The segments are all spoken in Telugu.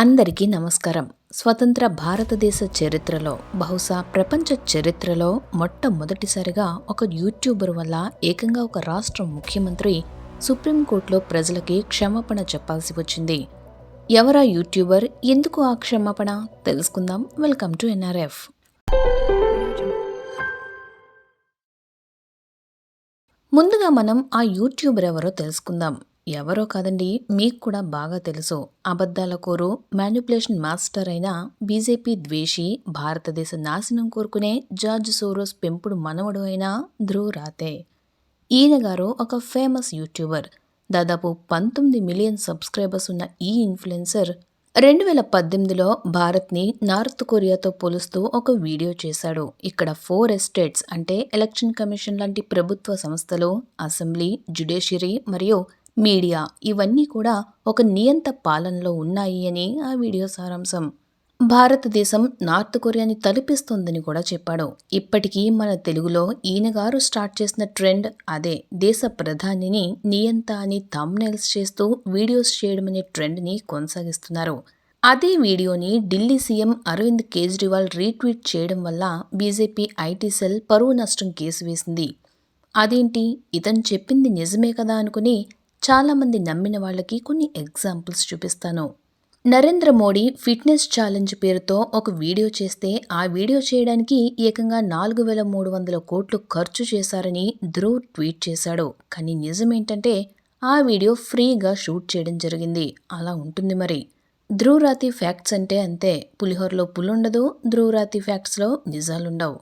అందరికీ నమస్కారం. స్వతంత్ర భారతదేశ చరిత్రలో, బహుశా ప్రపంచ చరిత్రలో మొట్టమొదటిసారిగా ఒక యూట్యూబర్ వల్ల ఏకంగా ఒక రాష్ట్ర ముఖ్యమంత్రి సుప్రీంకోర్టులో ప్రజలకి క్షమాపణ చెప్పాల్సి వచ్చింది. ఎవరా యూట్యూబర్? ఎందుకు ఆ క్షమాపణ? తెలుసుకుందాం. Welcome to NRF. ముందుగా మనం ఆ యూట్యూబర్ ఎవరో తెలుసుకుందాం. ఎవరో కాదండి, మీకు కూడా బాగా తెలుసు. అబద్ధాల కోరు, మ్యానిపులేషన్ మాస్టర్ అయిన బీజేపీ ద్వేషి, భారతదేశ నాశనం కోరుకునే జార్జ్ సోరోస్ పెంపుడు మనవడు అయిన ధ్రువ్ రాతే. ఈయన గారు ఒక ఫేమస్ యూట్యూబర్. దాదాపు 19 మిలియన్ సబ్స్క్రైబర్స్ ఉన్న ఈ ఇన్ఫ్లుయెన్సర్ 2018లో భారత్ని నార్త్ కొరియాతో పోలుస్తూ ఒక వీడియో చేశాడు. ఇక్కడ 4 ఎస్టేట్స్ అంటే ఎలక్షన్ కమిషన్ లాంటి ప్రభుత్వ సంస్థలు, అసెంబ్లీ, జ్యుడిషియరీ మరియు మీడియా ఇవన్నీ కూడా ఒక నియంత పాలనలో ఉన్నాయి అని ఆ వీడియో సారాంశం. భారతదేశం నార్త్ కొరియాని తలపిస్తోందని కూడా చెప్పాడు. ఇప్పటికీ మన తెలుగులో ఈయన గారు స్టార్ట్ చేసిన ట్రెండ్ అదే. దేశ ప్రధానిని నియంత అని థంబ్నెయిల్స్ చేస్తూ వీడియోస్ చేయడం అనే ట్రెండ్ని కొనసాగిస్తున్నారు. అదే వీడియోని ఢిల్లీ సీఎం అరవింద్ కేజ్రీవాల్ రీట్వీట్ చేయడం వల్ల బీజేపీ ఐటీ సెల్ పరువు నష్టం కేసు వేసింది. అదేంటి, ఇతను చెప్పింది నిజమే కదా అనుకుని చాలామంది నమ్మిన వాళ్ళకి కొన్ని ఎగ్జాంపుల్స్ చూపిస్తాను. నరేంద్ర మోడీ ఫిట్నెస్ ఛాలెంజ్ పేరుతో ఒక వీడియో చేస్తే ఆ వీడియో చేయడానికి ఏకంగా 4,300 కోట్లు ఖర్చు చేశారని ధ్రువ్ ట్వీట్ చేశాడు. కానీ నిజమేంటంటే ఆ వీడియో ఫ్రీగా షూట్ చేయడం జరిగింది. అలా ఉంటుంది మరి. ధ్రువ్ రాతి ఫ్యాక్ట్స్ అంటే అంతే. పులిహోరలో పులుండదు, ధ్రువ్ రాతి ఫ్యాక్ట్స్లో నిజాలుండవు.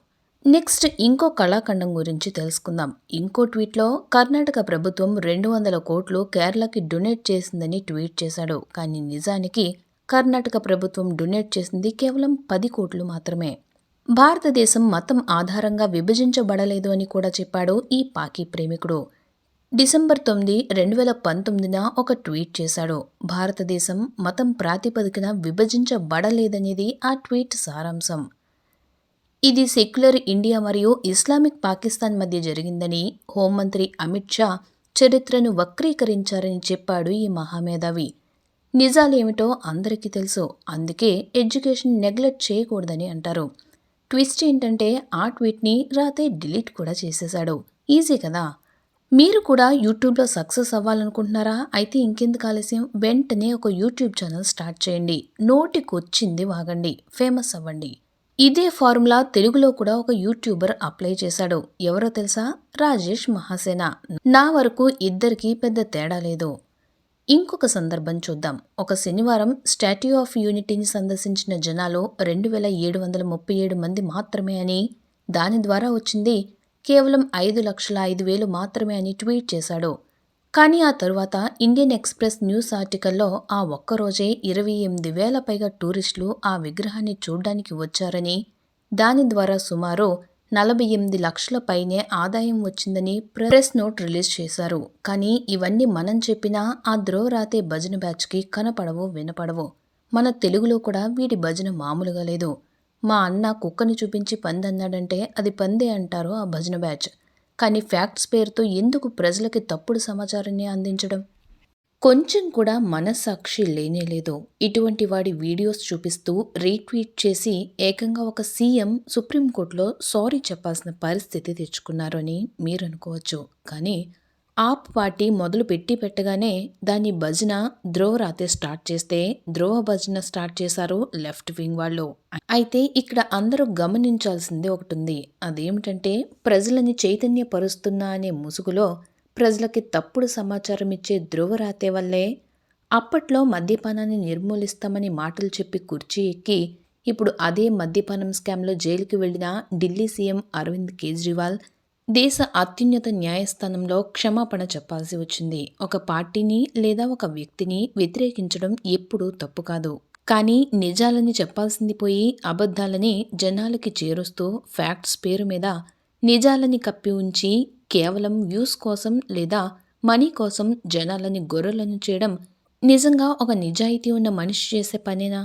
నెక్స్ట్ ఇంకో కళాఖండం గురించి తెలుసుకుందాం. ఇంకో ట్వీట్లో కర్ణాటక ప్రభుత్వం 200 కోట్లు కేరళకి డొనేట్ చేసిందని ట్వీట్ చేశాడు. కానీ నిజానికి కర్ణాటక ప్రభుత్వం డొనేట్ చేసింది కేవలం 10 కోట్లు మాత్రమే. భారతదేశం మతం ఆధారంగా విభజించబడలేదు అని కూడా చెప్పాడు ఈ పాకీ ప్రేమికుడు. డిసెంబర్ 9, 2019న ఒక ట్వీట్ చేశాడు. భారతదేశం మతం ప్రాతిపదికన విభజించబడలేదనేది ఆ ట్వీట్ సారాంశం. ఇది సెక్యులర్ ఇండియా మరియు ఇస్లామిక్ పాకిస్తాన్ మధ్య జరిగిందని, హోంమంత్రి అమిత్ షా చరిత్రను వక్రీకరించారని చెప్పాడు ఈ మహామేధావి. నిజాలేమిటో అందరికీ తెలుసు. అందుకే ఎడ్యుకేషన్ నెగ్లెక్ట్ చేయకూడదని అంటారు. ట్విస్ట్ ఏంటంటే ఆ ట్వీట్ని రాతే డిలీట్ కూడా చేసేశాడు. ఈజీ కదా. మీరు కూడా యూట్యూబ్లో సక్సెస్ అవ్వాలనుకుంటున్నారా? అయితే ఇంకెందుకు ఆలస్యం, వెంటనే ఒక యూట్యూబ్ ఛానల్ స్టార్ట్ చేయండి. నోటికొచ్చింది వాగండి, ఫేమస్ అవ్వండి. ఇదే ఫార్ములా తెలుగులో కూడా ఒక యూట్యూబర్ అప్లై చేశాడు. ఎవరో తెలుసా? రాజేష్ మహాసేన. నా వరకు ఇద్దరికీ పెద్ద తేడా లేదు. ఇంకొక సందర్భం చూద్దాం. ఒక శనివారం స్టాట్యూ ఆఫ్ యూనిటీని సందర్శించిన జనాలు 2,737 మంది మాత్రమే అని, దాని ద్వారా వచ్చింది కేవలం 5,05,000 మాత్రమే అని ట్వీట్ చేశాడు. కానీ ఆ తరువాత ఇండియన్ ఎక్స్ప్రెస్ న్యూస్ ఆర్టికల్లో ఆ ఒక్కరోజే 28,000 పైగా టూరిస్టులు ఆ విగ్రహాన్ని చూడ్డానికి వచ్చారని, దాని ద్వారా సుమారు 48 లక్షల పైనే ఆదాయం వచ్చిందని ప్రెస్ నోట్ రిలీజ్ చేశారు. కానీ ఇవన్నీ మనం చెప్పినా ఆ ధ్రువ్ రాతే భజన బ్యాచ్కి కనపడవు, వినపడవు. మన తెలుగులో కూడా వీడి భజన మామూలుగా లేదు. మా అన్న కుక్కని చూపించి పందన్నాడంటే అది పందే అంటారు ఆ భజన బ్యాచ్. కానీ ఫ్యాక్ట్స్ పేరుతో ఎందుకు ప్రజలకి తప్పుడు సమాచారాన్ని అందించడం? కొంచెం కూడా మనస్సాక్షి లేనేలేదు. ఇటువంటి వాడి వీడియోస్ చూపిస్తూ రీట్వీట్ చేసి ఏకంగా ఒక సీఎం సుప్రీంకోర్టులో సారీ చెప్పాల్సిన పరిస్థితి తెచ్చుకున్నారు అని మీరు అనుకోవచ్చు. కానీ ఆప్ పార్టీ మొదలు పెట్టగానే దాని భజన ధ్రువ్ రాతే స్టార్ట్ చేస్తే ధ్రువ భజన స్టార్ట్ చేశారు లెఫ్ట్ వింగ్ వాళ్ళు. అయితే ఇక్కడ అందరూ గమనించాల్సిందే ఒకటుంది. అదేమిటంటే ప్రజలని చైతన్యపరుస్తున్నా అనే ముసుగులో ప్రజలకి తప్పుడు సమాచారం ఇచ్చే ధ్రువ రాతే వల్లే అప్పట్లో మద్యపానాన్ని నిర్మూలిస్తామని మాటలు చెప్పి కుర్చీ ఎక్కి ఇప్పుడు అదే మద్యపానం స్కామ్లో జైలుకి వెళ్లిన ఢిల్లీ సీఎం అరవింద్ కేజ్రీవాల్ దేశ అత్యున్నత న్యాయస్థానంలో క్షమాపణ చెప్పాల్సి వచ్చింది. ఒక పార్టీని లేదా ఒక వ్యక్తిని వ్యతిరేకించడం ఎప్పుడూ తప్పు కాదు. కానీ నిజాలని చెప్పాల్సింది పోయి అబద్ధాలని జనాలకి చేరుస్తూ ఫ్యాక్ట్స్ పేరు మీద నిజాలని కప్పి ఉంచి కేవలం వ్యూస్ కోసం లేదా మనీ కోసం జనాలని గొర్రెలను చేయడం నిజంగా ఒక నిజాయితీ ఉన్న మనిషి చేసే పనేనా?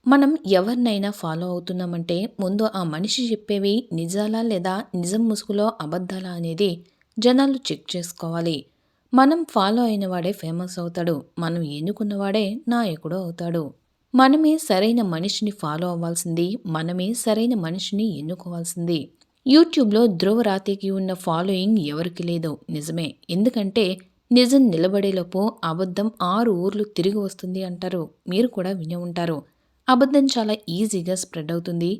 మనం ఎవరినైనా ఫాలో అవుతున్నామంటే ముందు ఆ మనిషి చెప్పేవి నిజాలా లేదా నిజం ముసుగులో అబద్ధాలా అనేది జనాలు చెక్ చేసుకోవాలి. మనం ఫాలో అయిన వాడే ఫేమస్ అవుతాడు. మనం ఎన్నుకున్నవాడే నాయకుడు అవుతాడు. మనమే సరైన మనిషిని ఫాలో అవ్వాల్సింది. మనమే సరైన మనిషిని ఎన్నుకోవాల్సింది. యూట్యూబ్‌లో ధ్రువ రాతేకి ఉన్న ఫాలోయింగ్ ఎవరికి లేదు. నిజమే. ఎందుకంటే నిజం నిలబడేలోపు అబద్ధం 6 ఊర్లు తిరిగి వస్తుంది అంటారు. మీరు కూడా వినే ఉంటారు. అబద్ధం చాలా ఈజీగా స్ప్రెడ్ అవుతుంది.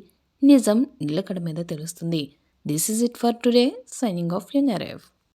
నిజం నిలకడ మీద తెలుస్తుంది. This is it for today. Signing off your నెరేవ్.